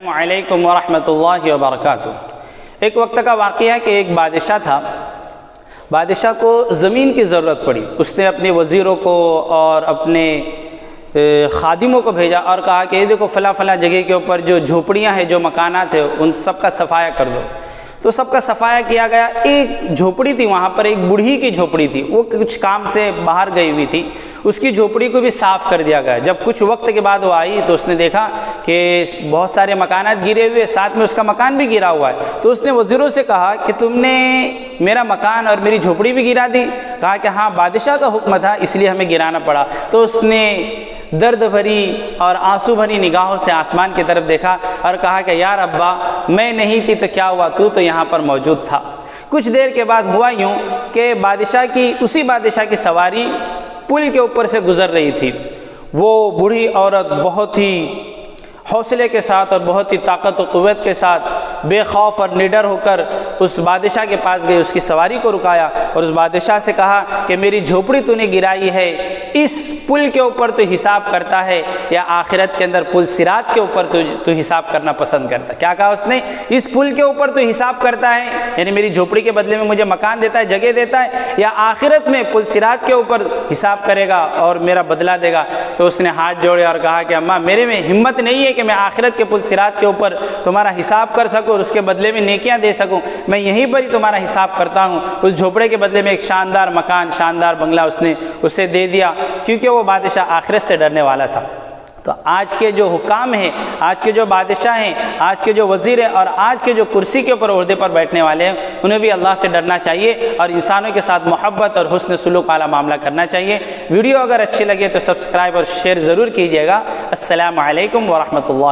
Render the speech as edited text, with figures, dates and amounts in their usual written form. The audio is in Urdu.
علیکم ورحمۃ اللہ وبرکاتہ۔ ایک وقت کا واقعہ ہے کہ ایک بادشاہ تھا، بادشاہ کو زمین کی ضرورت پڑی۔ اس نے اپنے وزیروں کو اور اپنے خادموں کو بھیجا اور کہا کہ یہ دیکھو فلاں فلاں جگہ کے اوپر جو جھوپڑیاں ہیں، جو مکانات ہیں، ان سب کا صفایا کر دو۔ تو سب کا صفایا کیا گیا۔ ایک جھوپڑی تھی وہاں پر، ایک بوڑھی کی جھوپڑی تھی، وہ کچھ کام سے باہر گئی ہوئی تھی، اس کی جھوپڑی کو بھی صاف کر دیا گیا۔ جب کچھ وقت کے بعد وہ آئی تو اس نے دیکھا کہ بہت سارے مکانات گرے ہوئے، ساتھ میں اس کا مکان بھی گرا ہوا ہے۔ تو اس نے وزیروں سے کہا کہ تم نے میرا مکان اور میری جھوپڑی بھی گرا دی؟ کہا کہ ہاں، بادشاہ کا حکم تھا اس لیے ہمیں گرانا پڑا۔ تو اس نے درد بھری اور آنسو بھری نگاہوں سے آسمان کی طرف دیکھا اور کہا کہ یار ابا، میں نہیں تھی تو کیا ہوا، تو یہاں پر موجود تھا۔ کچھ دیر کے بعد ہوا یوں کہ اسی بادشاہ کی سواری پل کے اوپر سے گزر رہی تھی۔ وہ بوڑھی عورت بہت ہی حوصلے کے ساتھ اور بہت ہی طاقت و قوت کے ساتھ بے خوف اور نڈر ہو کر اس بادشاہ کے پاس گئی، اس کی سواری کو رکایا اور اس بادشاہ سے کہا کہ میری جھوپڑی تو نے گرائی ہے، اس پل کے اوپر تو حساب کرتا ہے یا آخرت کے اندر پل صراط کے اوپر تو حساب کرنا پسند کرتا ہے؟ کیا کہا اس نے؟ اس پل کے اوپر تو حساب کرتا ہے، یعنی میری جھوپڑی کے بدلے میں مجھے مکان دیتا ہے، جگہ دیتا ہے، یا آخرت میں پل صراط کے اوپر حساب کرے گا اور میرا بدلہ دے گا؟ تو اس نے ہاتھ جوڑے اور کہا کہ اماں، میرے میں ہمت نہیں ہے کہ میں آخرت کے پل صراط کے اوپر تمہارا حساب کر سکوں اور اس کے بدلے میں نیکیاں دے سکوں۔ میں یہیں پر ہی تمہارا حساب کرتا ہوں۔ اس جھوپڑے کے بدلے میں ایک شاندار مکان، شاندار بنگلہ اس نے اسے دے دیا، کیونکہ وہ بادشاہ آخرت سے ڈرنے والا تھا۔ تو آج کے جو حکام ہیں، آج کے جو بادشاہ ہیں، آج کے جو وزیر ہیں اور آج کے جو کرسی کے اوپر عہدے پر بیٹھنے والے ہیں، انہیں بھی اللہ سے ڈرنا چاہیے اور انسانوں کے ساتھ محبت اور حسن سلوک والا معاملہ کرنا چاہیے۔ ویڈیو اگر اچھی لگے تو سبسکرائب اور شیئر ضرور کیجیے گا۔ السلام علیکم ورحمۃ اللہ۔